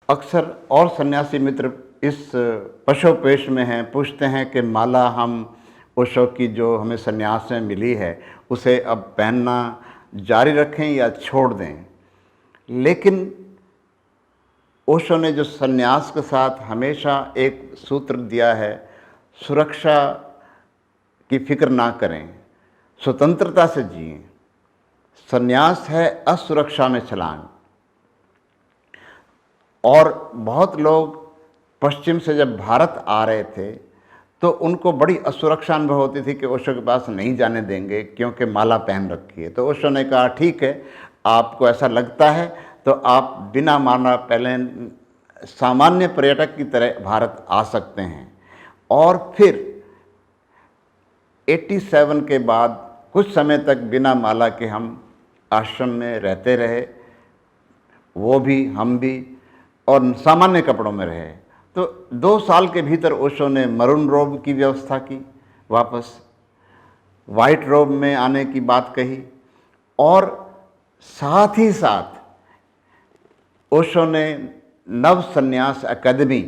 अक्सर और सन्यासी मित्र इस पशोपेश में हैं, पूछते हैं कि माला हम ओशो की जो हमें सन्यास में मिली है उसे अब पहनना जारी रखें या छोड़ दें। लेकिन ओशो ने जो सन्यास के साथ हमेशा एक सूत्र दिया है, सुरक्षा की फिक्र ना करें, स्वतंत्रता से जिएं। सन्यास है असुरक्षा में छलांग। और बहुत लोग पश्चिम से जब भारत आ रहे थे तो उनको बड़ी असुरक्षा अनुभव होती थी कि ओशो के पास नहीं जाने देंगे क्योंकि माला पहन रखी है। तो ओशो ने कहा ठीक है, आपको ऐसा लगता है तो आप बिना माला पहले सामान्य पर्यटक की तरह भारत आ सकते हैं। और फिर 87 के बाद कुछ समय तक बिना माला के हम आश्रम में रहते रहे, वो भी हम भी, और सामान्य कपड़ों में रहे। तो 2 साल के भीतर ओशो ने मरून रोब की व्यवस्था की, वापस वाइट रोब में आने की बात कही, और साथ ही साथ ओशो ने नव संन्यास अकादमी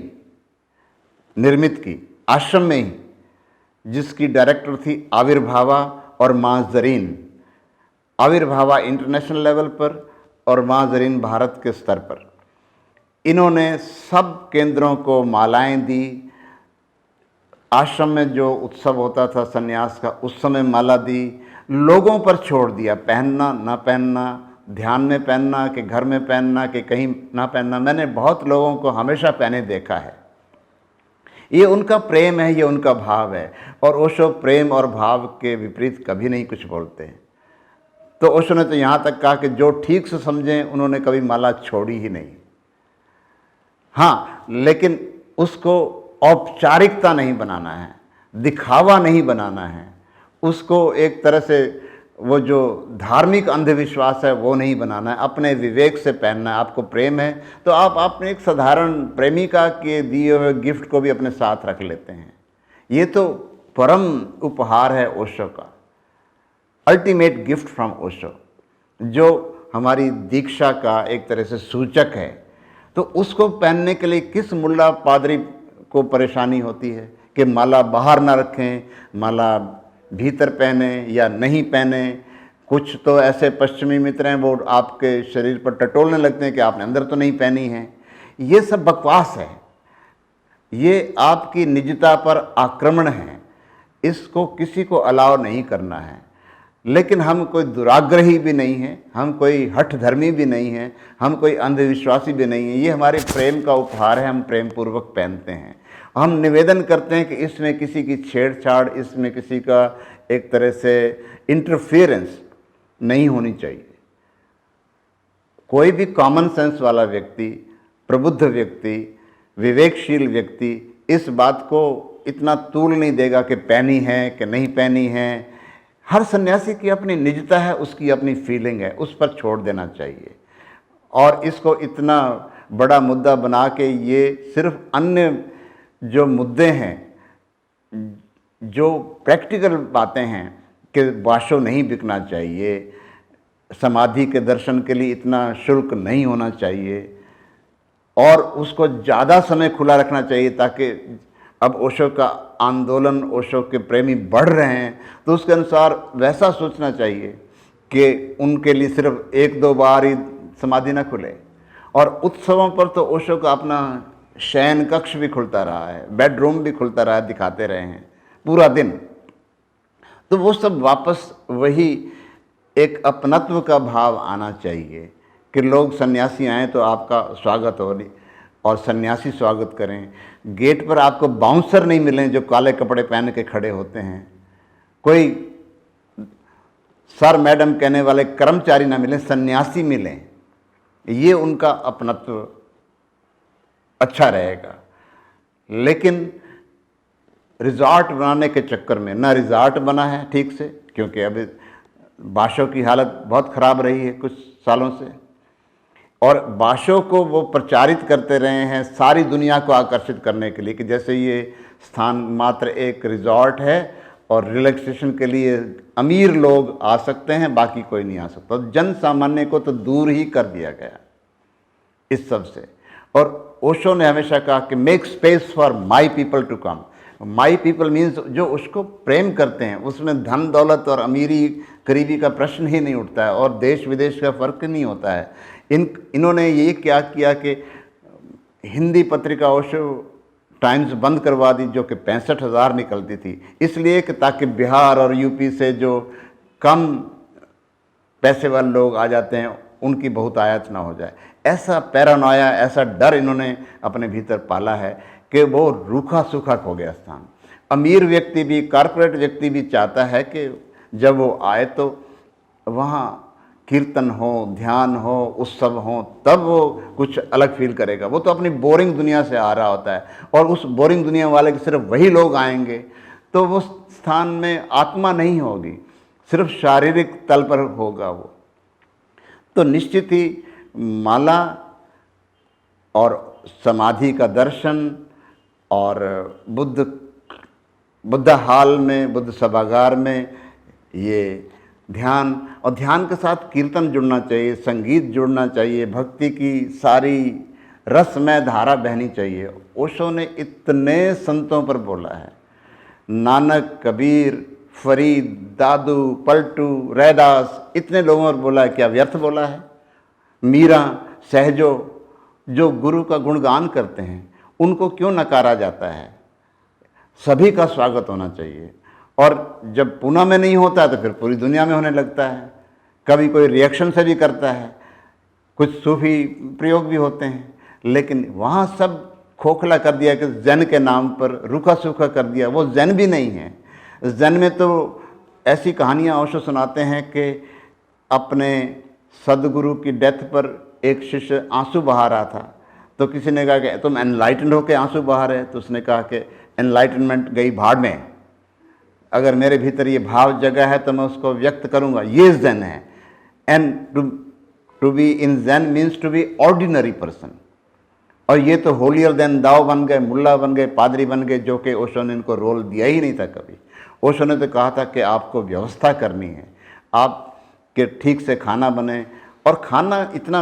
निर्मित की आश्रम में ही, जिसकी डायरेक्टर थी आविर्भावा और माँ जरीन। आविर्भावा इंटरनेशनल लेवल पर और माँ जरीन भारत के स्तर पर। इन्होंने सब केंद्रों को मालाएं दी। आश्रम में जो उत्सव होता था सन्यास का, उस समय माला दी। लोगों पर छोड़ दिया, पहनना ना पहनना, ध्यान में पहनना कि घर में पहनना कि कहीं ना पहनना। मैंने बहुत लोगों को हमेशा पहने देखा है। ये उनका प्रेम है, ये उनका भाव है। और ओशो प्रेम और भाव के विपरीत कभी नहीं कुछ बोलते हैं। तो ओशो ने तो यहाँ तक कहा कि जो ठीक से समझें उन्होंने कभी माला छोड़ी ही नहीं। हाँ, लेकिन उसको औपचारिकता नहीं बनाना है, दिखावा नहीं बनाना है, उसको एक तरह से वो जो धार्मिक अंधविश्वास है वो नहीं बनाना है, अपने विवेक से पहनना है। आपको प्रेम है तो आप अपने एक साधारण प्रेमिका के दिए हुए गिफ्ट को भी अपने साथ रख लेते हैं। ये तो परम उपहार है ओशो का, अल्टीमेट गिफ्ट फ्रॉम ओशो, जो हमारी दीक्षा का एक तरह से सूचक है। तो उसको पहनने के लिए किस मुल्ला पादरी को परेशानी होती है कि माला बाहर ना रखें, माला भीतर पहने या नहीं पहने। कुछ तो ऐसे पश्चिमी मित्र हैं वो आपके शरीर पर टटोलने लगते हैं कि आपने अंदर तो नहीं पहनी है। ये सब बकवास है, ये आपकी निजता पर आक्रमण है। इसको किसी को अलाउ नहीं करना है। लेकिन हम कोई दुराग्रही भी नहीं हैं, हम कोई हठ धर्मी भी नहीं हैं, हम कोई अंधविश्वासी भी नहीं हैं। ये हमारे प्रेम का उपहार है, हम प्रेम पूर्वक पहनते हैं। हम निवेदन करते हैं कि इसमें किसी की छेड़छाड़, इसमें किसी का एक तरह से इंटरफेरेंस नहीं होनी चाहिए। कोई भी कॉमन सेंस वाला व्यक्ति, प्रबुद्ध व्यक्ति, विवेकशील व्यक्ति इस बात को इतना तूल नहीं देगा कि पहनी है कि नहीं पहनी है। हर सन्यासी की अपनी निजता है, उसकी अपनी फीलिंग है, उस पर छोड़ देना चाहिए। और इसको इतना बड़ा मुद्दा बना के ये सिर्फ अन्य जो मुद्दे हैं, जो प्रैक्टिकल बातें हैं कि वाशो नहीं बिकना चाहिए, समाधि के दर्शन के लिए इतना शुल्क नहीं होना चाहिए, और उसको ज़्यादा समय खुला रखना चाहिए ताकि अब ओशो का आंदोलन, ओशो के प्रेमी बढ़ रहे हैं तो उसके अनुसार वैसा सोचना चाहिए कि उनके लिए सिर्फ 1-2 बार ही समाधि न खुले। और उत्सवों पर तो ओशो का अपना शयन कक्ष भी खुलता रहा है, बेडरूम भी खुलता रहा है, दिखाते रहे हैं पूरा दिन। तो वो सब वापस वही एक अपनत्व का भाव आना चाहिए कि लोग सन्यासी आएँ तो आपका स्वागत हो और सन्यासी स्वागत करें। गेट पर आपको बाउंसर नहीं मिलें जो काले कपड़े पहन के खड़े होते हैं, कोई सर मैडम कहने वाले कर्मचारी ना मिलें, सन्यासी मिलें। ये उनका अपनत्व अच्छा रहेगा। लेकिन रिज़ॉर्ट बनाने के चक्कर में, ना रिज़ॉर्ट बना है ठीक से, क्योंकि अभी बाशों की हालत बहुत ख़राब रही है कुछ सालों से, और बाशों को वो प्रचारित करते रहे हैं सारी दुनिया को आकर्षित करने के लिए कि जैसे ये स्थान मात्र एक रिज़ॉर्ट है और रिलैक्सेशन के लिए अमीर लोग आ सकते हैं, बाकी कोई नहीं आ सकता। जन सामान्य को तो दूर ही कर दिया गया इस सब से। और ओशो ने हमेशा कहा कि make space for my people to come. My people means जो उसको प्रेम करते हैं, उसमें धन दौलत और अमीरी गरीबी का प्रश्न ही नहीं उठता है और देश विदेश का फ़र्क नहीं होता है। इन्होंने ये क्या किया कि हिंदी पत्रिका ओशो टाइम्स बंद करवा दी, जो कि 65,000 निकलती थी, इसलिए कि ताकि बिहार और यूपी से जो कम पैसे वाले लोग आ जाते हैं उनकी बहुत आयात ना हो जाए। ऐसा पैरानोया, ऐसा डर इन्होंने अपने भीतर पाला है कि वो रूखा सूखा हो गया स्थान। अमीर व्यक्ति भी, कॉरपोरेट व्यक्ति भी चाहता है कि जब वो आए तो वहाँ कीर्तन हो, ध्यान हो, उत्सव हो, तब वो कुछ अलग फील करेगा। वो तो अपनी बोरिंग दुनिया से आ रहा होता है और उस बोरिंग दुनिया वाले के सिर्फ वही लोग आएंगे, तो वो स्थान में आत्मा नहीं होगी, सिर्फ शारीरिक तल पर होगा वो। तो निश्चित ही माला और समाधि का दर्शन और बुद्ध हाल में, बुद्ध सभागार में ये ध्यान, और ध्यान के साथ कीर्तन जुड़ना चाहिए, संगीत जुड़ना चाहिए, भक्ति की सारी रसमय धारा बहनी चाहिए। ओशो ने इतने संतों पर बोला है, नानक, कबीर, फरीद, दादू, पलटू, रैदास, इतने लोगों पर बोला है। क्या व्यर्थ बोला है? मीरा, सहजो, जो गुरु का गुणगान करते हैं, उनको क्यों नकारा जाता है? सभी का स्वागत होना चाहिए। और जब पूना में नहीं होता तो फिर पूरी दुनिया में होने लगता है। कभी कोई रिएक्शन से भी करता है, कुछ सूफी प्रयोग भी होते हैं, लेकिन वहाँ सब खोखला कर दिया कि जैन के नाम पर रूखा सूखा कर दिया। वो जैन भी नहीं है। जैन में तो ऐसी कहानियाँ ओशो सुनाते हैं कि अपने सदगुरु की डेथ पर एक शिष्य आंसू बहा रहा था, तो किसी ने कहा कि तुम एनलाइटेंड होकर आंसू बहा रहे, तो उसने कहा कि एनलाइटनमेंट गई भाड़ में, अगर मेरे भीतर ये भाव जगह है तो मैं उसको व्यक्त करूँगा। ये ज़ेन है। And to be in Zen means to be ordinary person. और ये तो होलियर देन दाव बन गए, मुल्ला बन गए, पादरी बन गए, जो कि ओशो ने इनको रोल दिया ही नहीं था कभी। ओशो ने तो कहा था कि आपको व्यवस्था करनी है, आप के ठीक से खाना बने, और खाना इतना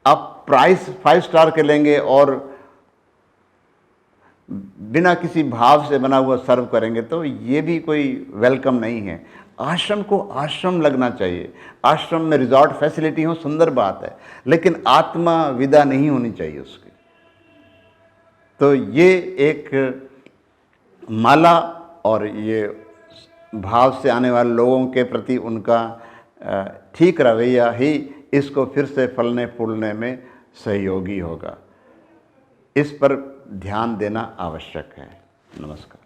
आप प्राइस 5 स्टार के लेंगे और बिना किसी भाव से बना हुआ सर्व करेंगे तो ये भी कोई वेलकम नहीं है। आश्रम को आश्रम लगना चाहिए। आश्रम में रिजॉर्ट फैसिलिटी हो, सुंदर बात है, लेकिन आत्मा विदा नहीं होनी चाहिए उसकी। तो ये एक माला और ये भाव से आने वाले लोगों के प्रति उनका ठीक रवैया ही इसको फिर से फलने फूलने में सहयोगी होगा। इस पर ध्यान देना आवश्यक है। नमस्कार।